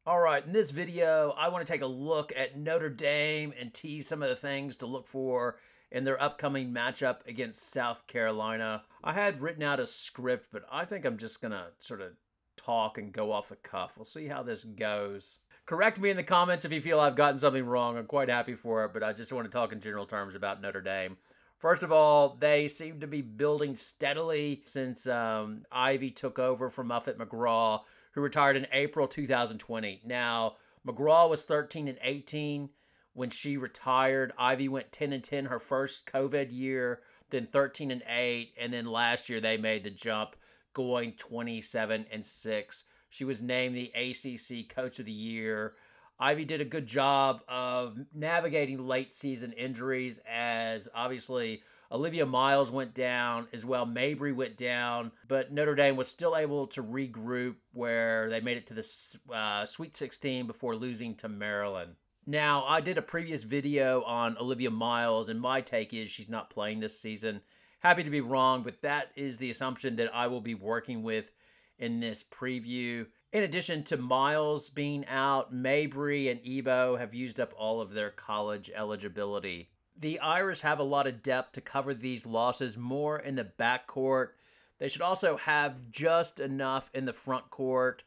All right, in this video, I want to take a look at Notre Dame and tease some of the things to look for in their upcoming matchup against South Carolina. I had written out a script, but I think I'm just going to sort of talk and go off the cuff. We'll see how this goes. Correct me in the comments if you feel I've gotten something wrong. I'm quite happy for it, but I just want to talk in general terms about Notre Dame. First of all, they seem to be building steadily since Ivey took over from Muffet McGraw, who retired in April 2020. Now, McGraw was 13-18 when she retired. Ivey went 10-10 her first COVID year, then 13-8, and then last year they made the jump, going 27-6. She was named the ACC Coach of the Year. Ivey did a good job of navigating late season injuries, as obviously Olivia Miles went down, as well Mabry went down, but Notre Dame was still able to regroup where they made it to the Sweet 16 before losing to Maryland. Now, I did a previous video on Olivia Miles, and my take is she's not playing this season. Happy to be wrong, but that is the assumption that I will be working with in this preview. In addition to Miles being out, Mabry and Ebo have used up all of their college eligibility. The Irish have a lot of depth to cover these losses, more in the backcourt. They should also have just enough in the front court,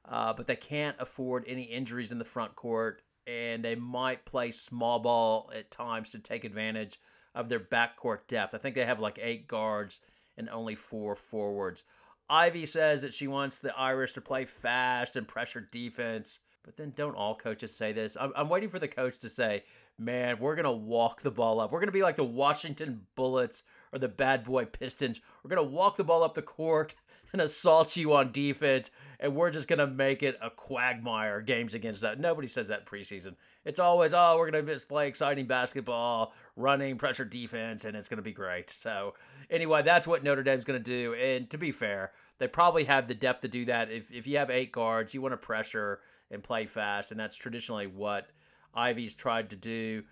but they can't afford any injuries in the front court, and they might play small ball at times to take advantage of their backcourt depth. I think they have like 8 guards and only 4 forwards. Ivey says that she wants the Irish to play fast and pressure defense, but then don't all coaches say this? I'm waiting for the coach to say, man, we're going to walk the ball up. We're going to be like the Washington Bullets or the Bad Boy Pistons. We're going to walk the ball up the court and assault you on defense, and we're just going to make it a quagmire games against that. Nobody says that preseason. It's always, oh, we're going to just play exciting basketball, running, pressure defense, and it's going to be great. So anyway, that's what Notre Dame's going to do. And to be fair, they probably have the depth to do that. If you have 8 guards, you want to pressure and play fast, and that's traditionally what Ivey's tried to do.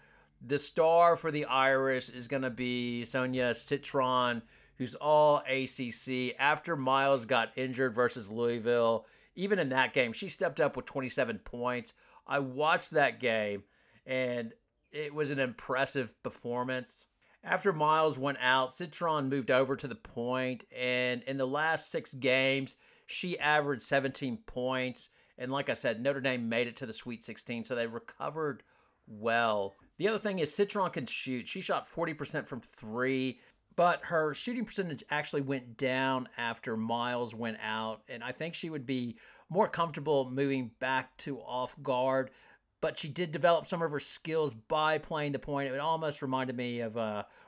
The star for the Irish is going to be Sonia Citron, who's all ACC. After Miles got injured versus Louisville, even in that game, she stepped up with 27 points. I watched that game, and it was an impressive performance. After Miles went out, Citron moved over to the point, and in the last 6 games, she averaged 17 points. And like I said, Notre Dame made it to the Sweet 16, so they recovered well. The other thing is Citron can shoot. She shot 40% from 3, but her shooting percentage actually went down after Miles went out, and I think she would be more comfortable moving back to off guard, but she did develop some of her skills by playing the point. It almost reminded me of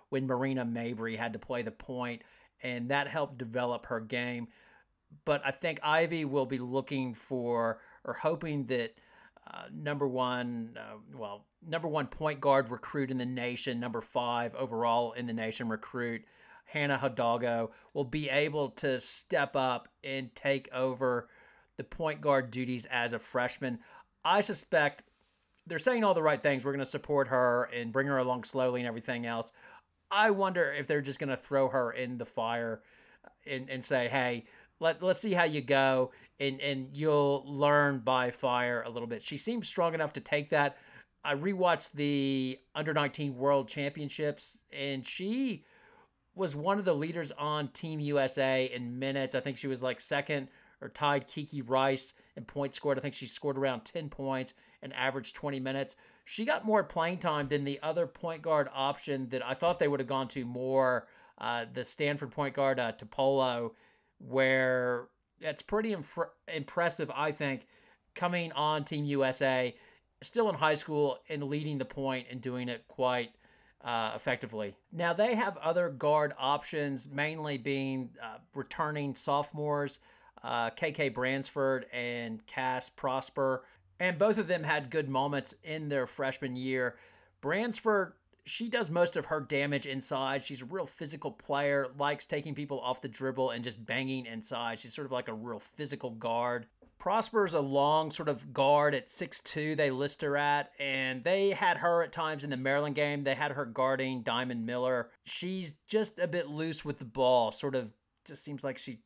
when Marina Mabry had to play the point, and that helped develop her game. But I think Ivey will be looking for or hoping that number one point guard recruit in the nation, number 5 overall in the nation recruit, Hannah Hidalgo, will be able to step up and take over the point guard duties as a freshman. I suspect they're saying all the right things. We're going to support her and bring her along slowly and everything else. I wonder if they're just going to throw her in the fire and say, hey, let's see how you go, and you'll learn by fire a little bit. She seems strong enough to take that. I rewatched the Under-19 World Championships, and she was one of the leaders on Team USA in minutes. I think she was like second or tied Kiki Rice in points scored. I think she scored around 10 points and averaged 20 minutes. She got more playing time than the other point guard option that I thought they would have gone to more, the Stanford point guard, Topolo, where that's pretty impressive, I think, coming on Team USA, still in high school and leading the point and doing it quite effectively. Now, they have other guard options, mainly being returning sophomores, KK Bransford and Cass Prosper, and both of them had good moments in their freshman year. Bransford, she does most of her damage inside. She's a real physical player, likes taking people off the dribble and just banging inside. She's sort of like a real physical guard. Prosper's a long sort of guard at 6'2", they list her at, and they had her at times in the Maryland game. They had her guarding Diamond Miller. She's just a bit loose with the ball, sort of just seems like she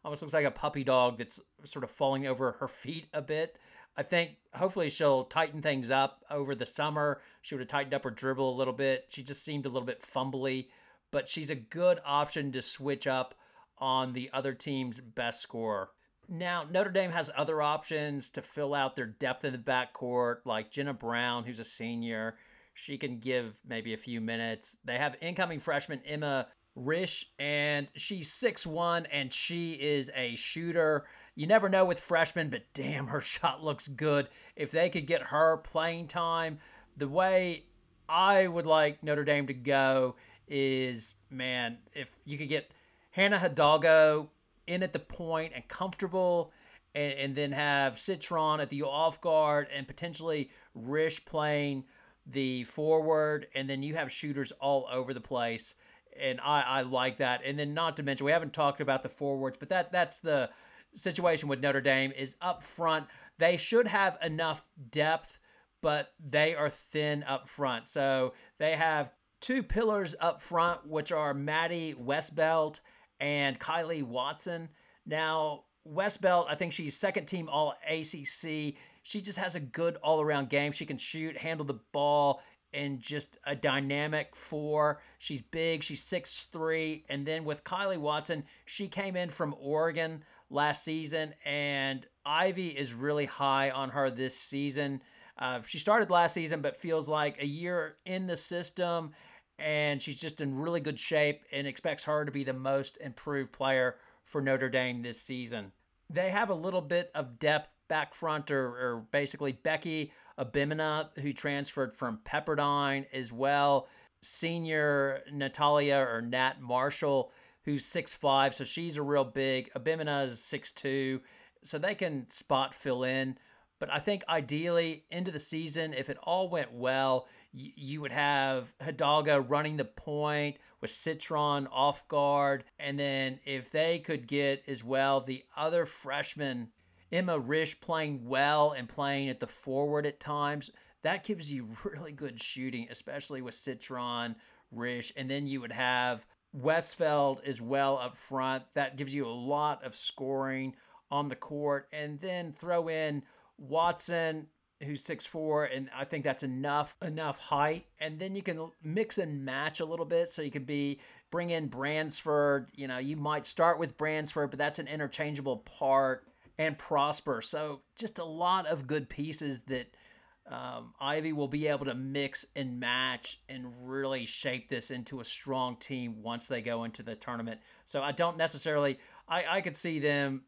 almost looks like a puppy dog that's sort of falling over her feet a bit. I think hopefully she'll tighten things up over the summer. She would have tightened up her dribble a little bit. She just seemed a little bit fumbly, but she's a good option to switch up on the other team's best scorer. Now, Notre Dame has other options to fill out their depth in the backcourt, like Jenna Brown, who's a senior. She can give maybe a few minutes. They have incoming freshman Emma Risch, and she's 6'1", and she is a shooter. You never know with freshmen, but damn, her shot looks good. If they could get her playing time, the way I would like Notre Dame to go is, man, if you could get Hannah Hidalgo in at the point and comfortable, and then have Citron at the off guard, and potentially Risch playing the forward, and then you have shooters all over the place. And I like that. And then not to mention, we haven't talked about the forwards, but that's the situation with Notre Dame is up front. They should have enough depth, but they are thin up front. So they have two pillars up front, which are Maddie Westbelt and Kylie Watson. Now, Westbelt, I think she's second team all ACC. She just has a good all-around game. She can shoot, handle the ball, and just a dynamic four. She's big. She's 6'3". And then with Kylie Watson, she came in from Oregon last season, and Ivy is really high on her this season. She started last season, but feels like a year in the system, and she's just in really good shape, and expects her to be the most improved player for Notre Dame this season. They have a little bit of depth back front, or basically Becky Abimina, who transferred from Pepperdine as well. Senior Natalia, or Nat Marshall, who's 6'5", so she's a real big. Abimina is 6'2", so they can spot fill in. But I think ideally, into the season, if it all went well, you would have Hidalgo running the point with Citron off guard. And then if they could get as well the other freshman, Emma Risch, playing well and playing at the forward at times, that gives you really good shooting, especially with Citron, Risch. And then you would have Westfeld as well up front. That gives you a lot of scoring on the court. And then throw in Watson, who's 6'4", and I think that's enough height. And then you can mix and match a little bit, so you can bring in Bransford. You know, you might start with Bransford, but that's an interchangeable part, and Prosper. So just a lot of good pieces that Ivy will be able to mix and match and really shape this into a strong team once they go into the tournament. So I don't necessarily, I could see them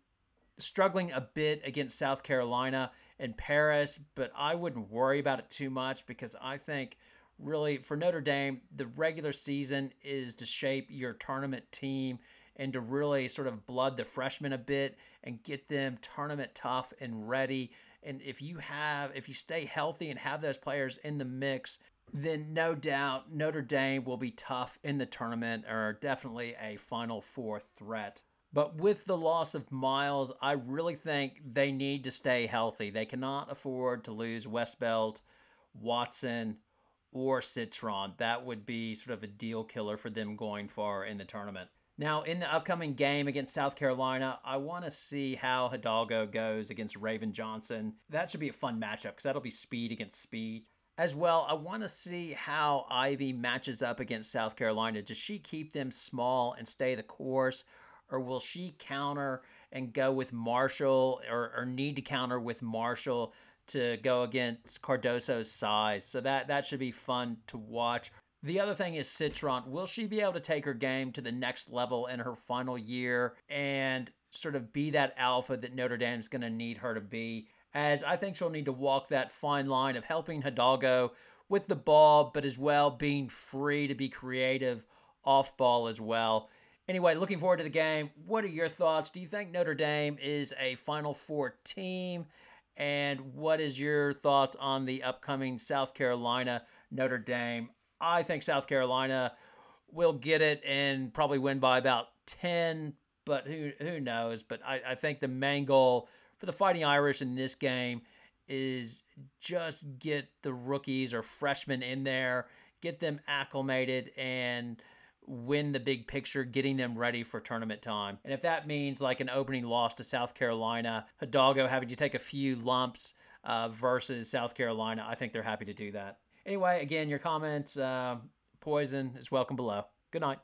struggling a bit against South Carolina and Paris, but I wouldn't worry about it too much, because I think really for Notre Dame, the regular season is to shape your tournament team and to really sort of blood the freshmen a bit and get them tournament tough and ready. And if you stay healthy and have those players in the mix, then no doubt Notre Dame will be tough in the tournament, or definitely a Final Four threat. But with the loss of Miles, I really think they need to stay healthy. They cannot afford to lose Westbelt, Watson, or Citron. That would be sort of a deal killer for them going far in the tournament. Now, in the upcoming game against South Carolina, I want to see how Hidalgo goes against Raven Johnson. That should be a fun matchup, because that'll be speed against speed. As well, I want to see how Ivy matches up against South Carolina. Does she keep them small and stay the course? Or will she counter and go with Marshall, or need to counter with Marshall to go against Cardoso's size? So that should be fun to watch. The other thing is Citron. Will she be able to take her game to the next level in her final year and sort of be that alpha that Notre Dame's going to need her to be? As I think she'll need to walk that fine line of helping Hidalgo with the ball, but as well being free to be creative off ball as well. Anyway, looking forward to the game. What are your thoughts? Do you think Notre Dame is a Final Four team? And what is your thoughts on the upcoming South Carolina Notre Dame? I think South Carolina will get it and probably win by about 10, but who knows? But I think the main goal for the Fighting Irish in this game is just get the rookies or freshmen in there, get them acclimated, and win the big picture, getting them ready for tournament time. And if that means like an opening loss to South Carolina, Hidalgo having to take a few lumps versus South Carolina. I think they're happy to do that. Anyway, again, your comments, Poison is welcome below. Good night.